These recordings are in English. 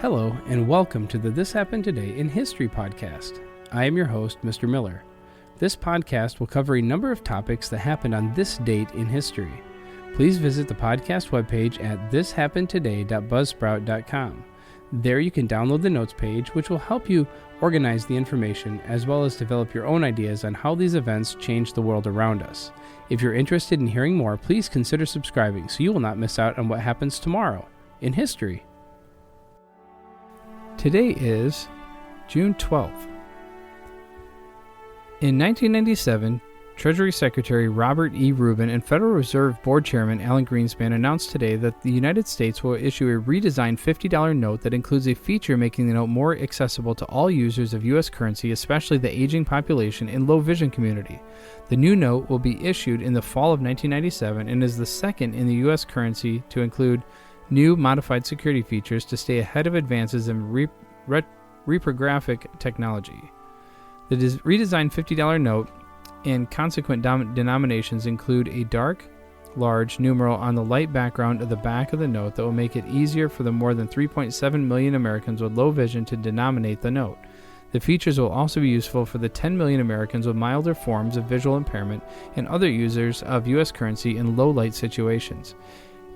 Hello, and welcome to the This Happened Today in History podcast. I am your host, Mr. Miller. This podcast will cover a number of topics that happened on this date in history. Please visit the podcast webpage at thishappenedtoday.buzzsprout.com. There you can download the notes page, which will help you organize the information as well as develop your own ideas on how these events change the world around us. If you're interested in hearing more, please consider subscribing so you will not miss out on what happens tomorrow in history. Today is June 12th. In 1997, Treasury Secretary Robert E. Rubin and Federal Reserve Board Chairman Alan Greenspan announced today that the United States will issue a redesigned $50 note that includes a feature making the note more accessible to all users of U.S. currency, especially the aging population and low-vision community. The new note will be issued in the fall of 1997 and is the second in the U.S. currency to include new modified security features to stay ahead of advances in reprographic technology. The redesigned $50 note and consequent denominations include a dark, large numeral on the light background of the back of the note that will make it easier for the more than 3.7 million Americans with low vision to denominate the note. The features will also be useful for the 10 million Americans with milder forms of visual impairment and other users of U.S. currency in low-light situations.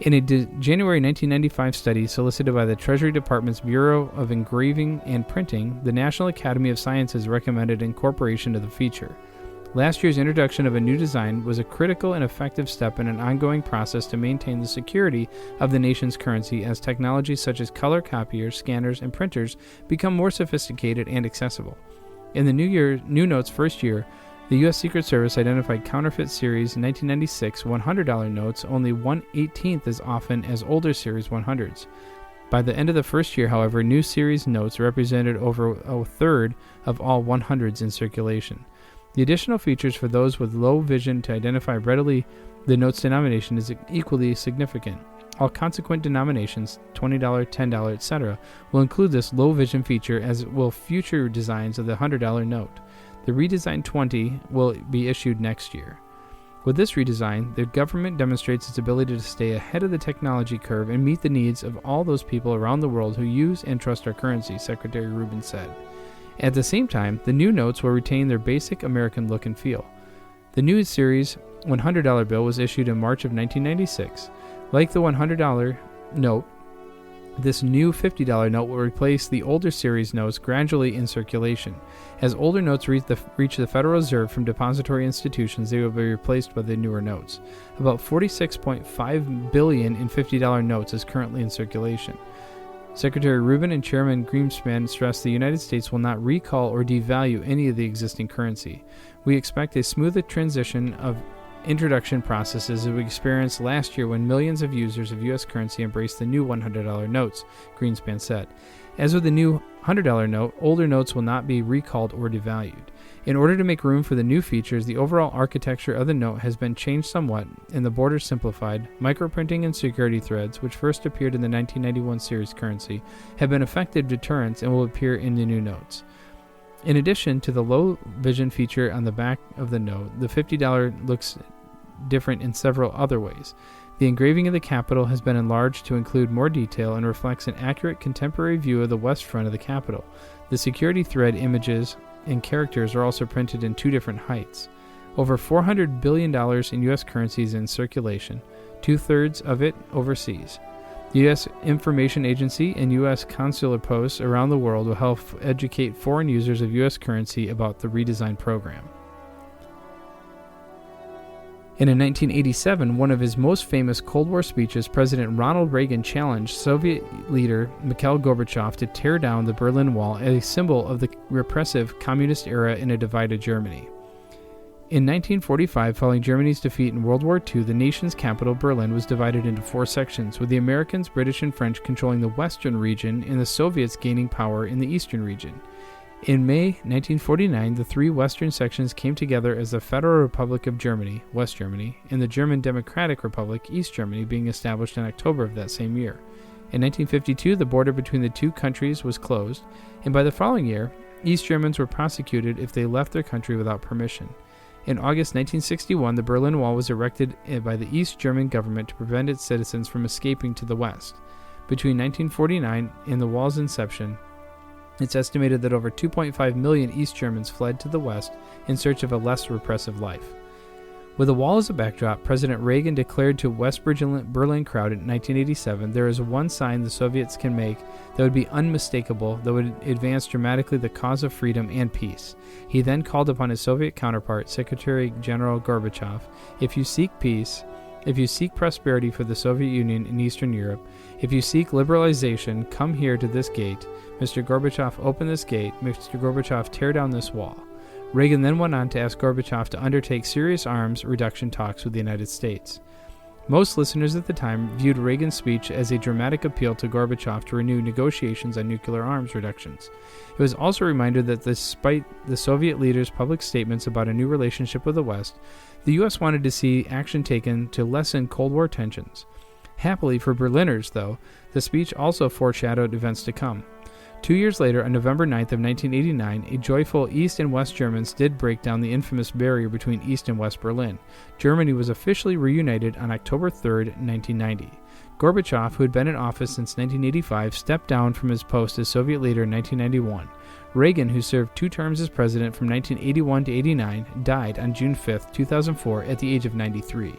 In a January 1995 study solicited by the Treasury Department's Bureau of Engraving and Printing, the National Academy of Sciences recommended incorporation of the feature. Last year's introduction of a new design was a critical and effective step in an ongoing process to maintain the security of the nation's currency as technologies such as color copiers, scanners, and printers become more sophisticated and accessible. In the new note's first year, the U.S. Secret Service identified counterfeit series 1996 $100 notes only 1/18th as often as older series 100s. By the end of the first year, however, new series notes represented over a third of all 100s in circulation. The additional features for those with low vision to identify readily the note's denomination is equally significant. All consequent denominations, $20, $10, etc., will include this low vision feature, as will future designs of the $100 note. The redesigned 20 will be issued next year. With this redesign, the government demonstrates its ability to stay ahead of the technology curve and meet the needs of all those people around the world who use and trust our currency, Secretary Rubin said. At the same time, the new notes will retain their basic American look and feel. The new series $100 bill was issued in March of 1996. Like the $100 note, this new $50 note will replace the older series notes gradually in circulation. As older notes reach the Federal Reserve from depository institutions, they will be replaced by the newer notes. About $46.5 billion in $50 notes is currently in circulation. Secretary Rubin and Chairman Greenspan stressed the United States will not recall or devalue any of the existing currency. We expect a smoother transition of introduction processes as we experienced last year when millions of users of U.S. currency embraced the new $100 notes, Greenspan said. As with the new $100 note, older notes will not be recalled or devalued. In order to make room for the new features, the overall architecture of the note has been changed somewhat and the borders simplified. Microprinting and security threads, which first appeared in the 1991 series currency, have been effective deterrents and will appear in the new notes. In addition to the low vision feature on the back of the note, the $50 looks different in several other ways. The engraving of the Capitol has been enlarged to include more detail and reflects an accurate contemporary view of the west front of the Capitol. The security thread images and characters are also printed in two different heights. Over $400 billion in U.S. currency is in circulation, 2/3 of it overseas. The U.S. Information Agency and U.S. consular posts around the world will help educate foreign users of U.S. currency about the redesigned program. In 1987, one of his most famous Cold War speeches, President Ronald Reagan challenged Soviet leader Mikhail Gorbachev to tear down the Berlin Wall as a symbol of the repressive communist era in a divided Germany. In 1945, following Germany's defeat in World War II, the nation's capital, Berlin, was divided into four sections, with the Americans, British, and French controlling the western region and the Soviets gaining power in the eastern region. In May 1949, the three western sections came together as the Federal Republic of Germany, West Germany, and the German Democratic Republic, East Germany, being established in October of that same year. In 1952, the border between the two countries was closed, and by the following year, East Germans were prosecuted if they left their country without permission. In August 1961, the Berlin Wall was erected by the East German government to prevent its citizens from escaping to the west. Between 1949 and the wall's inception, it's estimated that over 2.5 million East Germans fled to the West in search of a less repressive life. With the wall as a backdrop, President Reagan declared to West Berlin crowd in 1987, "There is one sign the Soviets can make that would be unmistakable, that would advance dramatically the cause of freedom and peace." He then called upon his Soviet counterpart, Secretary General Gorbachev, "If you seek peace, if you seek prosperity for the Soviet Union and Eastern Europe, if you seek liberalization, come here to this gate. Mr. Gorbachev, open this gate. Mr. Gorbachev, tear down this wall." Reagan then went on to ask Gorbachev to undertake serious arms reduction talks with the United States. Most listeners at the time viewed Reagan's speech as a dramatic appeal to Gorbachev to renew negotiations on nuclear arms reductions. It was also a reminder that despite the Soviet leaders' public statements about a new relationship with the West, the U.S. wanted to see action taken to lessen Cold War tensions. Happily for Berliners, though, the speech also foreshadowed events to come. 2 years later, on November 9th of 1989, a joyful East and West Germans did break down the infamous barrier between East and West Berlin. Germany was officially reunited on October 3rd, 1990. Gorbachev, who had been in office since 1985, stepped down from his post as Soviet leader in 1991. Reagan, who served 2 terms as president from 1981 to 89, died on June 5th, 2004, at the age of 93.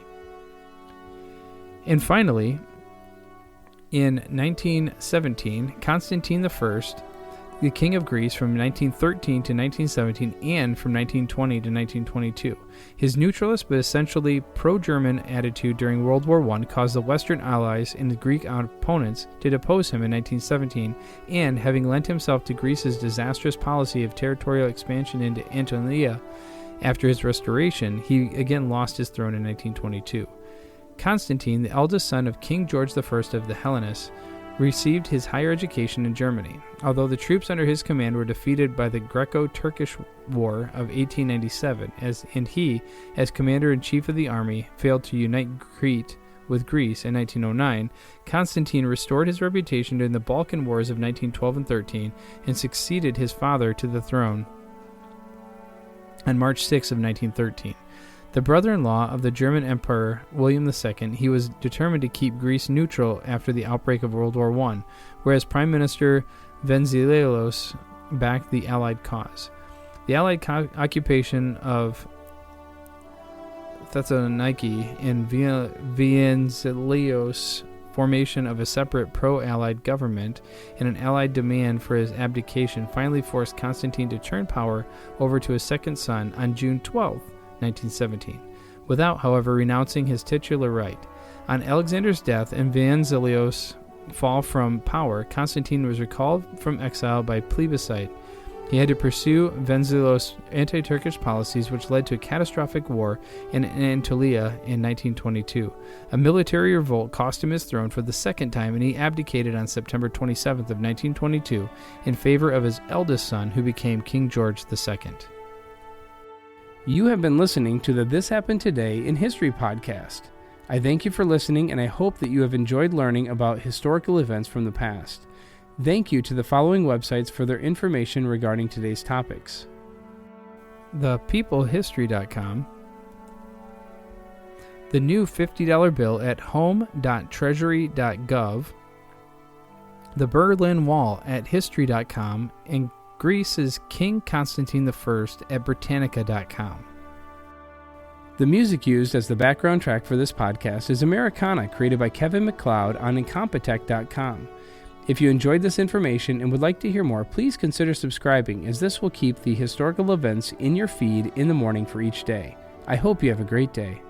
And finally, in 1917, Constantine I, the king of Greece from 1913 to 1917 and from 1920 to 1922. His neutralist but essentially pro-German attitude during World War I caused the Western allies and the Greek opponents to depose him in 1917, and having lent himself to Greece's disastrous policy of territorial expansion into Anatolia after his restoration, he again lost his throne in 1922. Constantine, the eldest son of King George I of the Hellenists, received his higher education in Germany. Although the troops under his command were defeated by the Greco-Turkish War of 1897, and he, as commander-in-chief of the army, failed to unite Crete with Greece in 1909, Constantine restored his reputation during the Balkan Wars of 1912 and 13 and succeeded his father to the throne on March 6 of 1913. The brother-in-law of the German Emperor William II, he was determined to keep Greece neutral after the outbreak of World War I, whereas Prime Minister Venizelos backed the Allied cause. The Allied occupation of Thessaloniki and Venizelos' formation of a separate pro-Allied government and an Allied demand for his abdication finally forced Constantine to turn power over to his second son on June 12, 1917, without, however, renouncing his titular right. On Alexander's death and Venizelos' fall from power, Constantine was recalled from exile by plebiscite. He had to pursue Venizelos' anti-Turkish policies, which led to a catastrophic war in Anatolia in 1922. A military revolt cost him his throne for the second time, and he abdicated on September 27th of 1922 in favor of his eldest son, who became King George II. You have been listening to the This Happened Today in History podcast. I thank you for listening, and I hope that you have enjoyed learning about historical events from the past. Thank you to the following websites for their information regarding today's topics: thepeoplehistory.com, the new $50 bill at home.treasury.gov, the Berlin Wall at history.com, and Greece's King Constantine I at Britannica.com. The music used as the background track for this podcast is Americana, created by Kevin MacLeod on Incompetech.com. If you enjoyed this information and would like to hear more, please consider subscribing, as this will keep the historical events in your feed in the morning for each day. I hope you have a great day.